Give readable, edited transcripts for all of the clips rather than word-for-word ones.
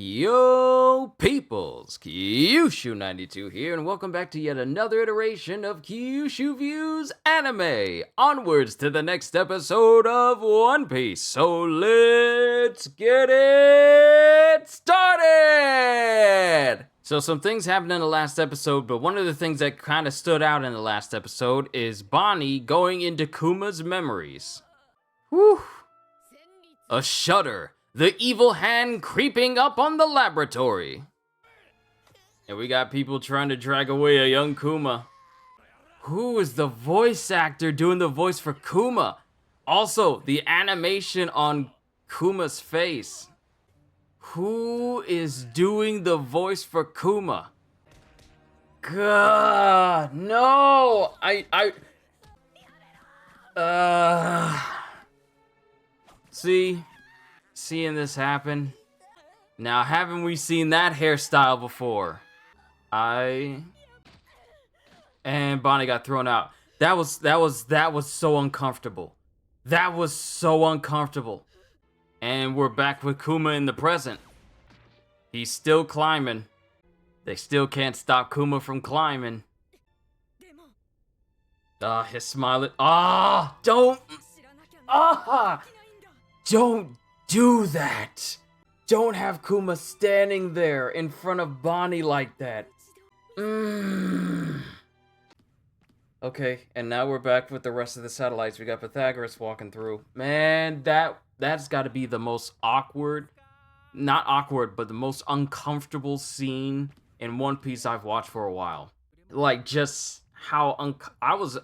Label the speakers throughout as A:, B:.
A: Yo, peoples! qushu92 here, and welcome back to yet another iteration of Qushu Views Anime! Onwards to the next episode of One Piece, so let's get it started! So some things happened in the last episode, but one of the things that kind of stood out in the last episode is Bonnie going into Kuma's memories. Whew! A shudder. The evil hand creeping up on the laboratory. And we got people trying to drag away a young Kuma. Who is the voice actor doing the voice for Kuma? Also, the animation on Kuma's face. Who is doing the voice for Kuma? God, no! Seeing this happen. Now, haven't we seen that hairstyle before? And Bonnie got thrown out. That was so uncomfortable. That was so uncomfortable. And we're back with Kuma in the present. He's still climbing. They still can't stop Kuma from climbing. His smile. Don't do that! Don't have Kuma standing there in front of Bonnie like that. Okay, and now we're back with the rest of the satellites. We got Pythagoras walking through. Man, that's gotta be the most awkward, not awkward, but the most uncomfortable scene in One Piece I've watched for a while. Like, just how I was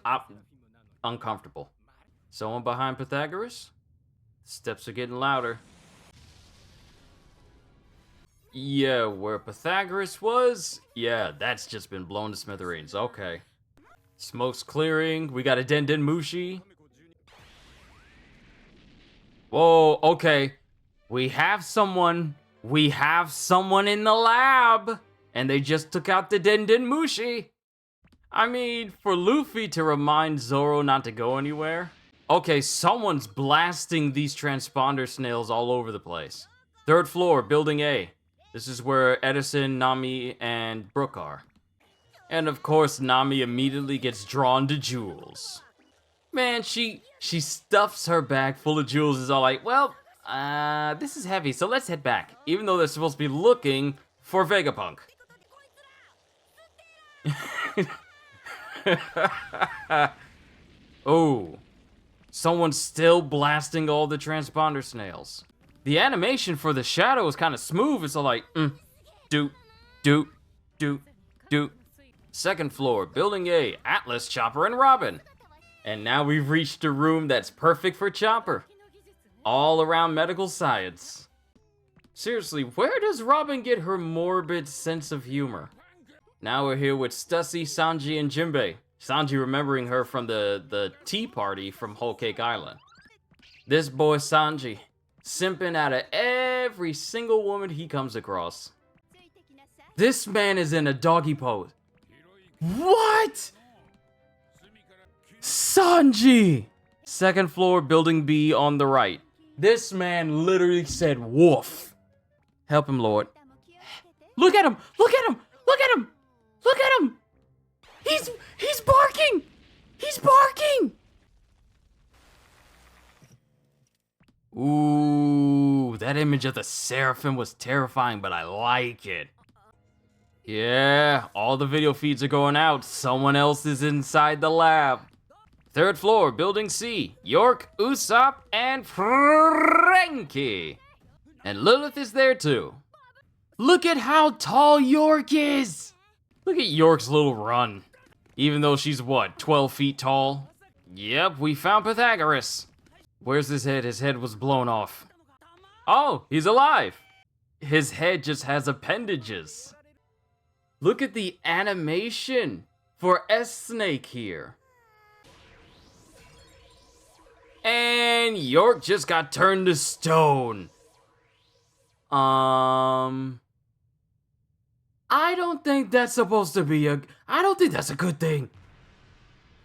A: uncomfortable. Someone behind Pythagoras? Steps are getting louder. Yeah, where Pythagoras was? Yeah, that's just been blown to smithereens. Okay. Smoke's clearing. We got a Den Mushi. Whoa, okay. We have someone in the lab. And they just took out the Den Mushi. I mean, for Luffy to remind Zoro not to go anywhere. Okay, someone's blasting these transponder snails all over the place. Third floor, building A. This is where Edison, Nami, and Brook are. And of course, Nami immediately gets drawn to jewels. Man, she stuffs her bag full of jewels. Is all like, well, this is heavy, so let's head back. Even though they're supposed to be looking for Vegapunk. Oh. Someone's still blasting all the transponder snails. The animation for the shadow is kind of smooth. It's all like, do. Second floor, building A, Atlas, Chopper, and Robin. And now we've reached a room that's perfect for Chopper. All around medical science. Seriously, where does Robin get her morbid sense of humor? Now we're here with Stussy, Sanji, and Jinbei. Sanji remembering her from the tea party from Whole Cake Island. This boy Sanji, simping out of every single woman he comes across. This man is in a doggy pose. What? Sanji! Second floor, building B on the right. This man literally said woof. Help him, Lord. Look at him! Look at him! Look at him! Look at him! He's barking! He's barking! Ooh, that image of the Seraphim was terrifying, but I like it. Yeah, all the video feeds are going out. Someone else is inside the lab. Third floor, building C. York, Usopp, and Frankie. And Lilith is there too. Look at how tall York is! Look at York's little run. Even though she's, what, 12 feet tall? Yep, we found Pythagoras. Where's his head? His head was blown off. Oh, he's alive. His head just has appendages. Look at the animation for S-Snake here. And York just got turned to stone. I don't think that's supposed to be I don't think that's a good thing.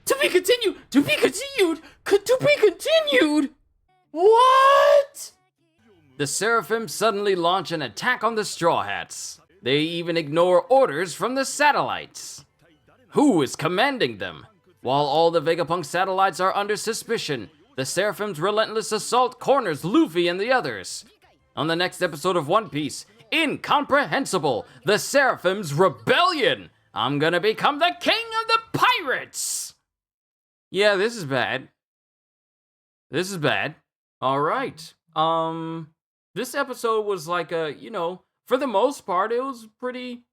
A: To be continued! To be continued! To be continued! What? The Seraphim suddenly launch an attack on the Straw Hats. They even ignore orders from the satellites. Who is commanding them? While all the Vegapunk satellites are under suspicion, the Seraphim's relentless assault corners Luffy and the others. On the next episode of One Piece, Incomprehensible, the Seraphim's Rebellion! I'm gonna become the king of the pirates! Yeah, this is bad. This is bad. Alright. This episode was like a, for the most part, it was pretty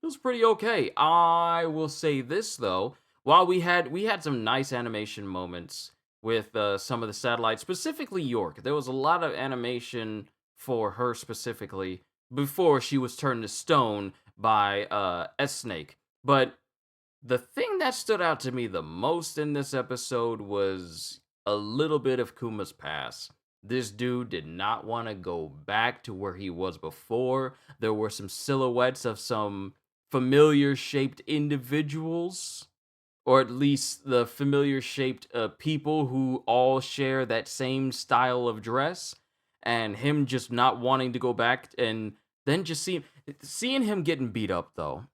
A: okay. I will say this though, while we had some nice animation moments with some of the satellites, specifically York. There was a lot of animation for her specifically before she was turned to stone by S-Snake. But the thing that stood out to me the most in this episode was a little bit of Kuma's past. This dude did not want to go back to where he was before. There were some silhouettes of some familiar shaped individuals, or at least the familiar shaped people who all share that same style of dress, and him just not wanting to go back, and then just seeing him getting beat up though.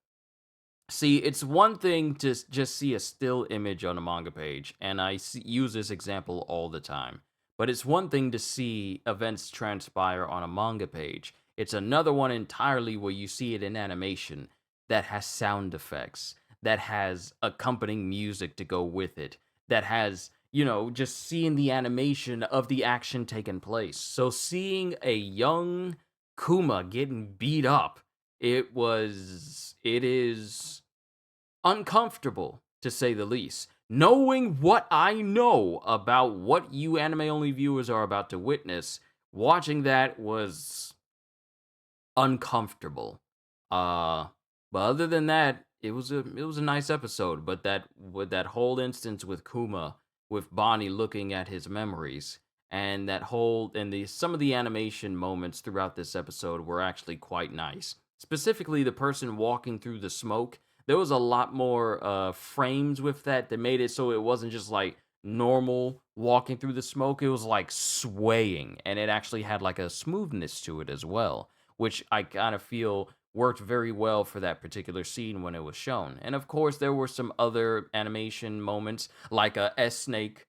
A: See, it's one thing to just see a still image on a manga page, and I use this example all the time. But it's one thing to see events transpire on a manga page. It's another one entirely where you see it in animation that has sound effects, that has accompanying music to go with it, that has, just seeing the animation of the action taking place. So seeing a young Kuma getting beat up, it is uncomfortable, to say the least. Knowing what I know about what you anime-only viewers are about to witness, watching that was uncomfortable. But other than that, it was a nice episode. But that whole instance with Kuma, with Bonnie looking at his memories, and some of the animation moments throughout this episode were actually quite nice. Specifically, the person walking through the smoke. There was a lot more frames with that made it so it wasn't just like normal walking through the smoke. It was like swaying, and it actually had like a smoothness to it as well, which I kind of feel worked very well for that particular scene when it was shown. And of course, there were some other animation moments, like a S-Snake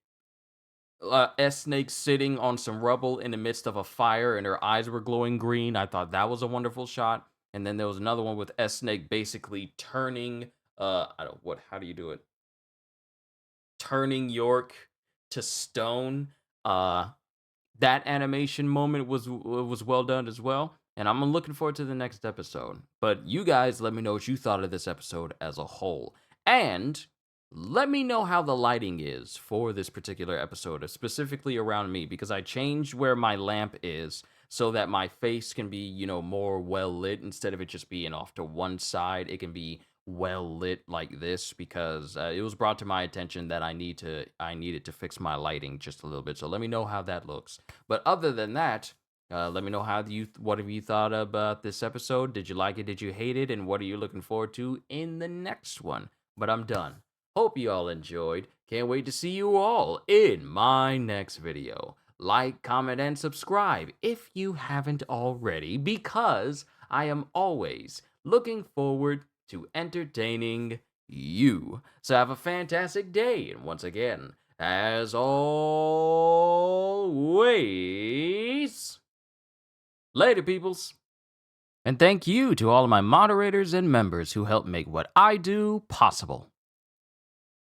A: sitting on some rubble in the midst of a fire, and her eyes were glowing green. I thought that was a wonderful shot. And then there was another one with S-Snake basically turning, how do you do it? Turning York to stone. That animation moment was well done as well. And I'm looking forward to the next episode. But you guys let me know what you thought of this episode as a whole. And let me know how the lighting is for this particular episode, specifically around me, because I changed where my lamp is so that my face can be, more well lit. Instead of it just being off to one side, it can be well lit like this, because it was brought to my attention that I needed to fix my lighting just a little bit. So let me know how that looks. But other than that, let me know what have you thought about this episode? Did you like it? Did you hate it? And what are you looking forward to in the next one? But I'm done. Hope you all enjoyed. Can't wait to see you all in my next video. Like, comment, and subscribe if you haven't already, because I am always looking forward to entertaining you. So have a fantastic day, and once again, as always, later, peoples. And thank you to all of my moderators and members who help make what I do possible.